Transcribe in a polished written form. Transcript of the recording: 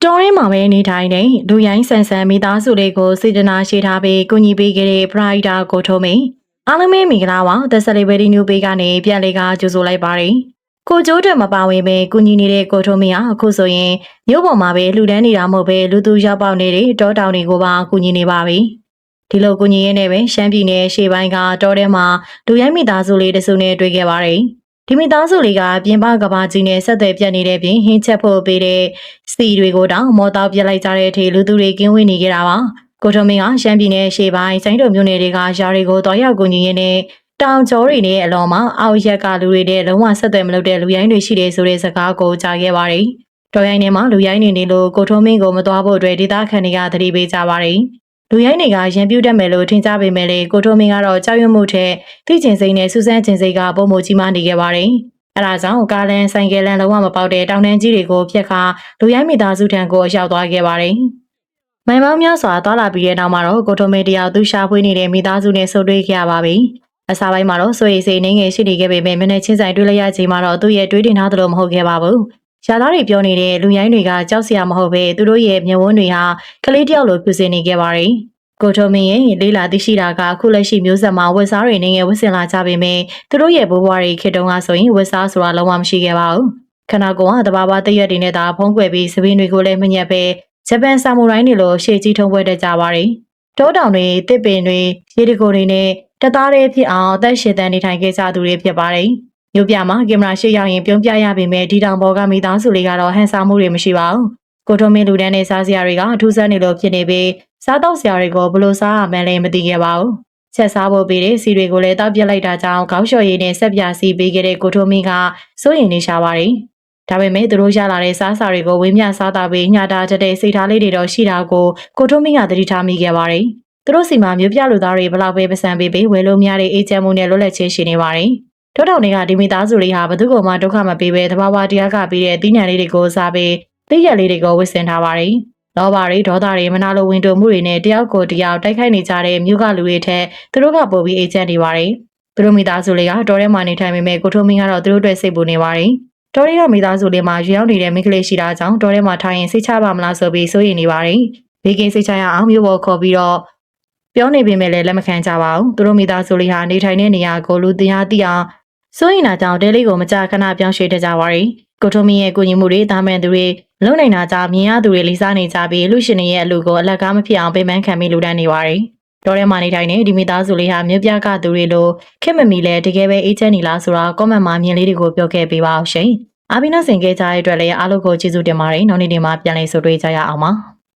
တော်ရင်မှာပဲနေထိုင်တဲ့လူရိုင်းဆန်ဆန်မိသားစုလေးကိုစေတနာရှိထားပြီးကူညီပေးခဲ့တဲ့ Pride ကိုထုံးမင်းအားလုံးပဲမင်္ဂလာပါ The Celebrity New Page ကနေပြန်လေကကြိုဆိုလိုက်ပါတယ်ကိုကျိုးတက်မပါဝင်ပဲကူညီနေတဲ့ကိုထုံးမင်းဟာအခုဆိုရင်မြို့ပေါ်မှာပဲလှူဒန်းနေတာမဟုတ်ပဲလူသူရောက်ပေါက်နေတဲ့တောတောင်တွေကိုပါကူညီနေပါပြီဒီလိုကူညီရင်းနဲ့ပဲရှမ်းပြည်နယ်ရှေ့ပိုင်းကတောထဲမှာလူရိုင်းမိသားစုလေးတစုနဲ့တွေ့ခဲ့ပါတယ်ဒီမိသားစုလေးကပြင်ပကဘာကြီးနဲ့ဆက်သွယ်ပြတ်နေတဲ့ပြင်ဟင်းချက်ဖို့ပေးတဲ့စီတွေကိုတောင်မော်တောက်ပြလိုက်ကြတဲ့အထိလူသူတွေကင်းဝေးနေကြတာပါကိုထုံမင်းကရှမ်းပြည်နယ်ရှေ့ပိုင်းစိုင်းတုံမြို့နယ်တွေကယာတွေကိုတော်ရောက်ကူညီရင်းနဲ့တောင်ကျော်တွေနဲ့အလော်မှာအောက်ရက်ကလူတွေနဲ့လုံးဝဆက်သွယ်မလုပ်တဲ့လူရိုင်းတွေရှိတယ်ဆိုတဲ့စကားကိုကြားခဲ့ပါတယ်တော်ရိုင်းထဲမှာလူရိုင်းနေလို့ကိုထုံမင်းကိုမသွားဖို့အတွက်ဒေသခံတွေကသတိပေးကြပါတယ်လူရိုင်းတွေကရန်ပြူတတ်မယ်လို့ထင်ကြပေမဲ့လေကိုထုံမင်းကတော့ကြောက်ရွံ့မှုထက်သိကျင်စိမ့်နဲ့စူးစမ်းကျင်စိတ်ကပုံမကြီးမားနေခဲ့ပါတယ်။အဲဒါကြောင့်ကားလန်ဆိုင်ကယ်လန်လုံးဝမပေါက်တဲ့တောင်တန်းကြီးတွေကိုဖျက်ခါလူရိုင်းမိသားစုထံကိုရောက်သွားခဲ့ပါတယ်။မိုင်ပေါင်းများစွာသွားလာပြီးတဲ့နောက်မှာတော့ကိုထုံမင်းတယောက်သူရှာဖွေနေတဲ့မိသားစုနဲ့ဆုံတွေ့ခဲ့ရပါပြီ။အစားပိုင်းမှာတော့ဆွေစိတ်နေငယ်ရှိနေခဲ့ပေမဲ့မနေ့ချင်းဆိုင်တွေ့လိုက်ရချိန်မှာတော့သူ့ရဲ့တွေးတင်ထားသလိုမဟုတ်ခဲ့ပါဘူး။ရှားသားတွေပြောနေတဲ့လူရိုင်းတွေကကြောက်စရာမဟုတ်ပဲသူတို့ရဲ့မျက်ဝန်းတွေဟာကလေးတယောက်လိုပြူစင်နေခဲ့ပါတယ်။ကိုထုံမင်းရဲ့လေးလာသိရှိတာကအခုလက်ရှိမျိုးဆက်မှာဝက်စားတွေနေငယ်ဝက်စင်လာကြပေမဲ့သူတို့ရဲ့ဘိုးဘွားတွေခေတ္တုံကဆိုရင်ဝက်စားဆိုတာလုံးဝမရှိခဲ့ပါဘူးခန္ဓာကိုယ်ကတဘာဘာတရက်တွေနဲ့သာဖုံးကွယ်ပြီးစပင်းတွေကိုလည်းမညက်ပဲဂျပန်ဆာမူရိုင်းတွေလိုရှေ့ကြီးထုံးပွဲတက်ကြပါတယ်တောတောင်တွေတစ်ပင်တွေရေတကိုတွေနဲ့တသားတွေဖြစ်အောင်အသက်ရှင်သန်နေထိုင်ခဲ့ကြသူတွေဖြစ်ပါတယ်မြို့ပြမှာကင်မရာရှေ့ရောက်ရင်ပြုံးပြရပေမဲ့ဒီတောင်ပေါ်ကမိသားစုလေးကတော့ဟန်ဆောင်မှုတွေမရှိပါဘူးကိုထုံမင်းလူတန်းနဲ့စားစရာတွေကအထူးဆန်းနေလို့ဖြစ်နေပြီးစားတော့စရာတွေကိုဘလို့စားရမှန်းလည်းမသိခဲ့ပါဘူး။ချက်စားဖို့ပေးတဲ့စီတွေကိုလည်းတောက်ပြလိုက်တာကြောင့်ခေါင်းလျှော်ရည်နဲ့ဆက်ပြစီပေးခဲ့တဲ့ကိုထုံမင်းကစိုးရင်နေရှာပါတယ်။ဒါပေမဲ့သူတို့ရလာတဲ့စားစာတွေကိုဝင်းမြစားတာပြီးညတာတဲ့စိတ်ထားလေးတွေတော့ရှိတာကိုထုံမင်းကသတိထားမိခဲ့ပါတယ်။သူတို့စီမှာမျိုးပြလူသားတွေဘလောက်ပဲပစံပေးဝယ်လို့များတဲ့အေးချမ်းမှုနဲ့လွတ်လပ်ခြင်းရှိနေပါတယ်။ထို့တောင်တွေကဒီမိသားစုလေးဟာဘသူ့ကိုမှဒုက္ခမပေးဘဲသဘာဝတရားကပြီးတဲ့သိဉာဏ်လေးတွေကိုစားပြီးသိရလေးတွေကိုဝစ်ဆင်ထားပါတယ်။လောဘတွေဒေါသတွေမနာလိုဝင်တိုမှုတွေနဲ့တယောက်ကိုတယောက်တိုက်ခိုက်နေကြတဲ့မြို့ကလူတွေထက်သူတို့ကပိုပြီးအေဂျင့်နေပါတယ်။သူတို့မိသားစုလေးကတော်ထဲမှာနေထိုင်ပေမဲ့ကိုထုံမင်းကတော့သူတို့အတွက်စိတ်ပူနေပါတယ်။တော်တွေကမိသားစုလေးမှာရွေးရောက်နေတဲ့မိန်းကလေးရှိတာကြောင့်တော်ထဲမှာထိုင်ရင်စိတ်ချပါမလားဆိုပြီးစိုးရိမ်နေပါတယ်။ဘေးကင်းစိတ်ချရအောင်မြို့ပေါ်ခေါ်ပြီးတော့ပြောနေပေမဲ့လည်းလက်မခံကြပါဘူး။သူတို့မိသားစုလေးဟာနေထိုင်တဲ့နေရာကိုလူတရားသိအောင်စိုးရိမ်တာကြောင့်တဲလေးကိုမကြာခဏပြောင်းရွှေ့တကြပါရီကိုထုံမင်းရဲ့ကိုကြီးမှုတွေတာမန်သူတွေလုံနိုင်တာကြောင့်မြင်ရသူတွေလေးစားနေကြပြီးလူရှင်တွေရဲ့အလူကိုအလက်ကားမဖြစ်အောင်ပေးမှန်းခံပြီးလူတန်းနေပါရီတော်ထဲမှာနေထိုင်နေဒီမိသားစုလေးဟာမြို့ပြကသူတွေလိုခင်မမီလဲတကယ်ပဲအေးချမ်းနေလားဆိုတာကောမန့်မှာမြင်လေးတွေကိုပြောခဲ့ပေးပါအောင်ရှင်အာဘိနာဆင်ခဲ့ကြတဲ့အတွက်လည်းအားလုံးကိုကျေးဇူးတင်ပါတယ်နောက်နေ့ဒီမှာပြန်လည်ဆုံတွေ့ကြရအောင်ပါ